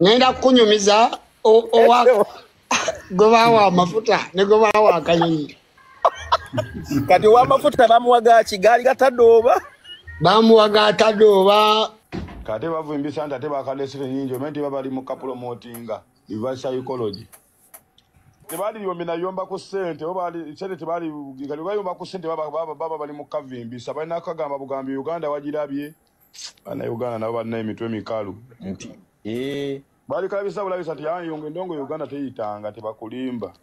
Ngenda kunyumiza owa gobawa amafuta ne gobawa akanyonyi. Kati wa mafuta bamuwaga kigali gatadoba. Bamuwaga atadoba. Kate bavumbisa ntate bakalesere nyinjo menti babali mu promotinga reverse ecology. Tebali yombi na yomba ku sente obali sente tebali gali bayomba ku sente baba bali mu kavimbisa balina kagamba bugambi Uganda wajirabye ana Uganda nabo balina emitwe mikalu nti bali kabisa bulabisa ati yonge ndongo Uganda teyitanga tebakulimba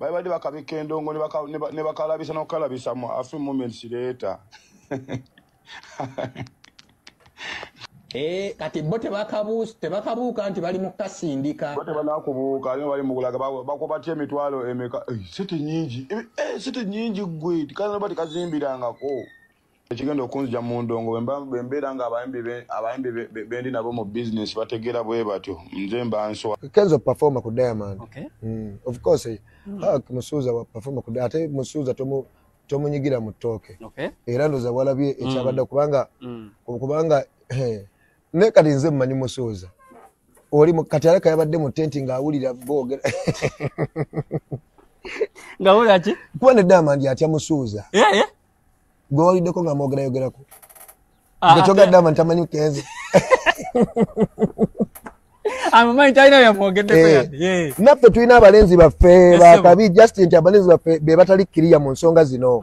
bali bakabika endongo ne bakalabisa nokalabisa mu afi moments later. Kati bote bakabuuka nti bali mu kasindika. Bote banakubuuka ne bali mugulaga bakobatie emitwalo emeka sete nyingi sete nyingi gwe tikana bati kazimbirangako ekigendo okunzija mu ndongo bembera nga abayimbi bendi nabo mu business bategera bwe batyo nze mbanso Kenzo performer ku Diamond. Okay. Of course Musuuza wa performer ku ate Musuuza tomunyigira mutoke. Okay. Era ndoza walabye ekyabadde kubanga ne kati nze mmanyi Musuuza oli mu kati aleka yabadde mu tenti nga awulira boogera nga wula ki kuba ne Diamond atya Musuuza gwe waliddeko nga mwogerayogerako ngekyoga Diamond tamanyi Kenzo amamanyi talina byamwogeddeko yadde naffe tulina abalenzi baffe bakabi Justin nti abalenzi baffe be batali kkiriya mu nsonga zino.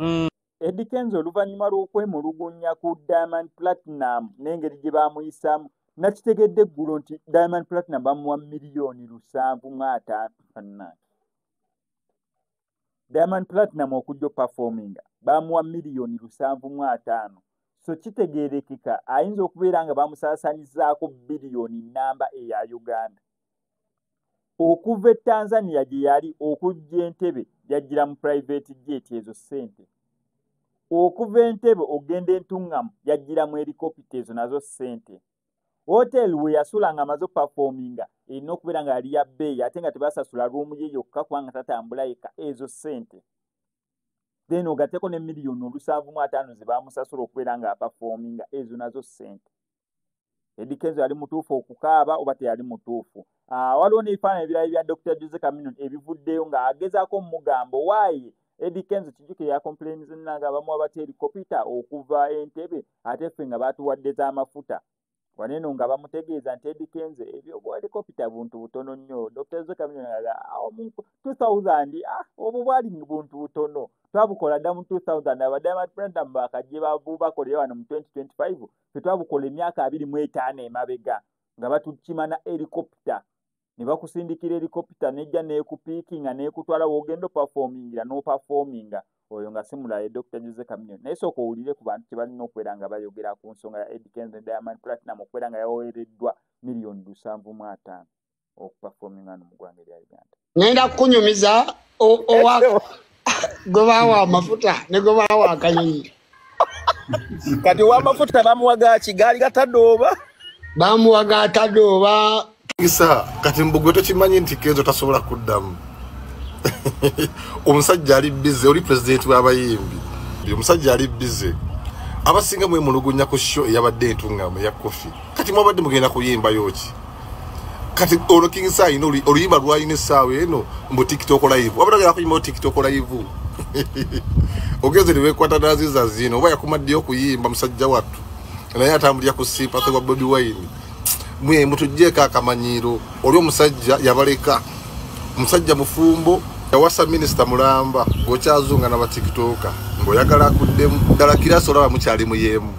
Eddie Kenzo oluvannyuma lw'okwemulugunya ku Diamond Platinum n'engeri gye baamuyisaamu nakitegedde eggulo nti Diamond Platinum bamuwa $750,000. Diamond Platinum okujja performinga bamuwa $750,000. So kitegeerekeka ayinza okubeera nga bamusaasaanyizaako biliyoni namba eya Uganda. Okuva Tanzania gye yali okujja Entebbe yajjira mu private jet ezo ssente. Okuva Entebbe ogenda Entungamu yajjira mu helicopter ezo nazo ssente. Hotel we yasula nga amaze performinga erina okubeera nga yali ya bbeeyi ate nga tebasasula ruumu ye yokka kubanga tatambula yekka ezo ssente. Then ogateko ne $750,000 ze bamusasula okubeera nga performinga ezo nazo ssente. Eddie Kenzo yali mutuufu okukaaba oba teyali mutuufu. Waliwo n'ebifaananyi ebirala bya Dr. Jose Chameleone ebivuddeyo ng'agezaako mugambo waaye Eddie Kenzo kijjuke yakomplainize nga bamuwa bati helicopter okuva Entebbe ate ffe nga batuwadde z'amafuta. Waneno nga bamutegeeza nti Eddie Kenzo ebyo bwa helicopter buntu butono nnyo. Dr. Jose Chameleone nga 2000 obwo bwali buntu butono. Twabukola dda mu 2000 abadama Platinum bakajje bakoleyo wano mu 2025 ffe twabukola emyaka 25 emabega nga batukima na helicopter ne bakusindikira helicopter nejja neekupiikinga neekutwala wogendo performingira no performinga oyo nga simulaye Dr. Jose Chameleone naye sooka owulire ku bantu tebalina okubeera nga bayogera ku nsonga ya Eddie Kenzo ne Diamond Platinum okubeera nga yaweereddwa $750,000 okuperforminga mu ggwanga erya Uganda. Ngenda kunyumiza owa gobawa amafuta ne gobawa akanyonyi. Kati wa mafuta bamuwaga kigali gatadoba. Bamuwaga atadoba. Kati mbugoto kimanyi nti Kenzo tasobola kuddamu. Omusajja ali busy oli president w'abayimbi. Omusajja ali busy. Abasinga mwe mulugunya ku show yabadde Entungamu ya Kofi. Kati mwabadde mugenda kuyimba yoki. Kati ono King Sai no oluyimba lwayine sawe eno mu TikTok live. Wabadde kuyimba TikTok live. Ogeze liwe kwata daziza zino oba yakumadde okuyimba musajja wattu. Naye atambulya ku sympathy wa Bobby Wine. Mwe mutujjeka akamanyiro oli omusajja yabaleka musajja mufumbo yawasa minister Mulamba gokyazunga na TikToker ngoyagala kuddemu dala kira sola mukyali muyemu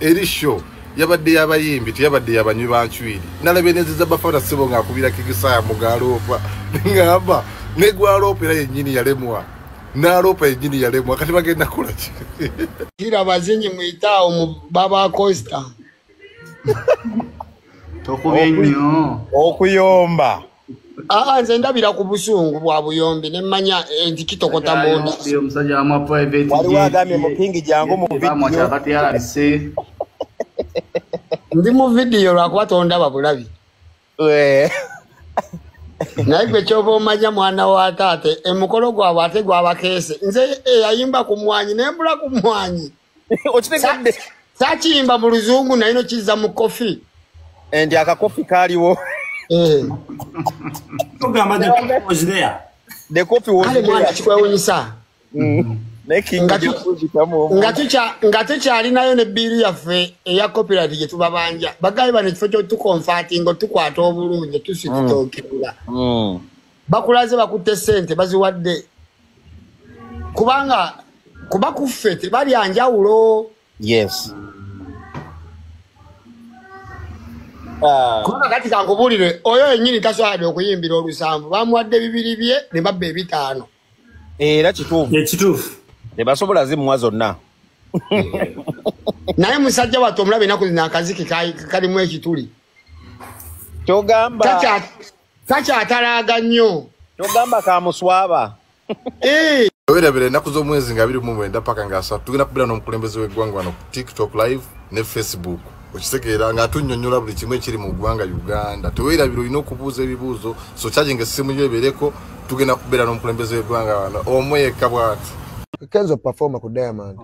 erisho yabadde yabayimbi tiyabadde yabanywi banchwiri nalabenezeza bafana sebo ngakubira kikisaya mugalopa ngamba negwalopera yennyini yalemwa nalopa yennyini yalemwa kati bagenda kola ki kira bazinyi muitao mu baba Costa Tokubenyo okuyomba nze ndabira ku busungu bwa buyombi ne mmanya nti kitokota munda omusajja wa private waliwo agamye mu pingi jangu mu video ndi mu video lwakuba tondaba bulabi naye gwe kyoba omanya mwana wa taate emukolo gwabwe ate gwabakeese nze yayimba ku mwanyi nembula ku mwanyi okitegedde sakiyimba mu luzungu naye no kizza mu kofi And akakofi kaliwo. Tugamba the coffee was there. The coffee was there. Mwana chikwewunyisa. Ngatucha alinayo ne biri yaffe eya copyright gye tubabanja. Bagayi bane kifo kyo tukonfatingo tukwata obulungi tusitokirula. Bakulaze bakutte sente baziwadde. Kubanga kuba kuffe tebali anjawulo. Yes. Kubanga kati kankubulire oyo yennyini tasobola okuyimbira olusambu bamuwadde 2 bye ne babba 5. Era kituufu. Tebasobola zimuwa zonna. Naye musajja wattu omulabe ennaku zino akaziki kalimu ekituli. Togamba. Takyatalaga nnyo. Togamba kamuswaba. Weerabira ennaku z'omwezi nga 29 paka nga 3 tugenda kubeera n'omukulembeze w'eggwanga wano ku TikTok live ne Facebook. Okitegeera nga atunnyonnyola buli kimu ekiri mu ggwanga Uganda. Teweerabira olina okubuuza ebibuuzo so charging essimu yo ebeereko tugenda kubeera n'omukulembeze w'eggwanga wano omweka bw'ati. Kenzo performer ku Diamond.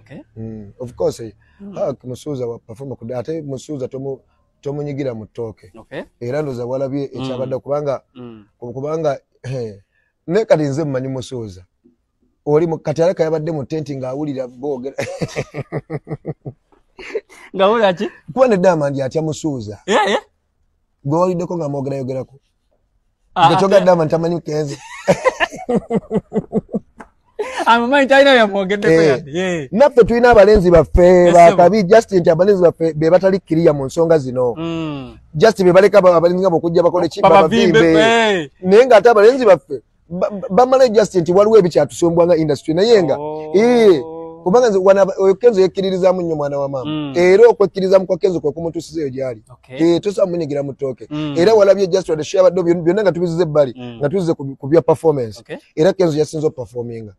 Of course Musuuza wa performer ku ate Musuuza tomunyigira mu ttooke. Era ndoza walabye ekyabadde kubanga ne kati nze mmanyi Musuuza. Oli mu kati aleka yabadde mu tenti ng'awulira boogera. Ngawulira ki? Kuba ne Diamond atya Musuuza. Gwe waliddeko nga mwogerayogerako. Ngekyoga Diamond tamanyi Kenzo. Amumanyi talina byamwogeddeko yadde. Naffe tulina abalenzi baffe bakabi Justin nti abalenzi baffe be batali kiriya mu nsonga zino. Justin be baleka abalenzi nga bokujja bakole ki babavimbe. Naye ng'ate abalenzi baffe bamala Justin nti waliwo ebikyatusombwanga industry naye nga kubanga nze Kenzo yekkiririzamu nnyo mwana wa maama. Era okwekkirizamu kwa Kenzo kwe kumutuusizeeyo gy'ali. Tosobola munyigira mu ttooke. Era walabye Justin the share badde byonna nga tubizize ebbali nga tuzize ku bya performance. Era Kenzo yasinze performinga.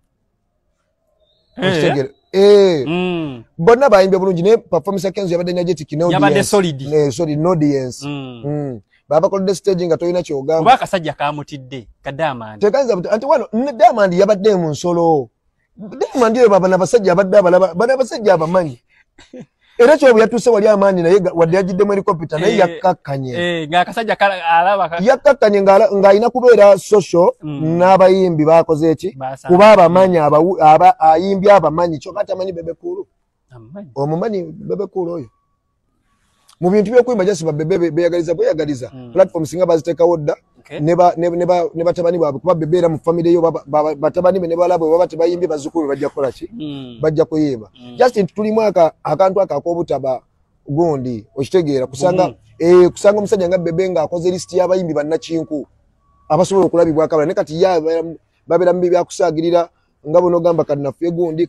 Bonna bayimbye bulungi ne performance ya Kenzo yabadde energetic no audience. Yabadde solid. Solid no audience. Baba kolide stage nga toyina kyogamba. Kuba akasajja kaamutidde ka Diamond. Tekanza anti wano Diamond yabadde mu nsolo. Diamond ye baba nabasajja abadde abalaba bana basajja abamanyi. Era kyo yatuse wali amaanyi naye wadde yajiddemu helicopter naye yakkakkanye. Nga akasajja alaba yakkakkanye nga alina kubeera social n'abayimbi bakoze eki kuba abamanyi ayimbi abamanyi kyokka tamanyi Bebe Cool. Omumanyi Bebe Cool oyo. Mu bintu by'okuyimba jasi babebe beyagaliza platform singa baziteekawo dda ne batabani baabwe kuba bebeera mu family yo batabani be ne balabwe baba tebayimbye bazzukulu bajja kukola ki bajja kuyimba just tulimu akantu ak'obutaba gundi okitegeera kusanga omusajja nga Bebe nga akoze list y'abayimbi bannakinku abasobola okulabibwako abala ne kati babeera mu bibyakusaagirira nga bono gamba kati naffe gundi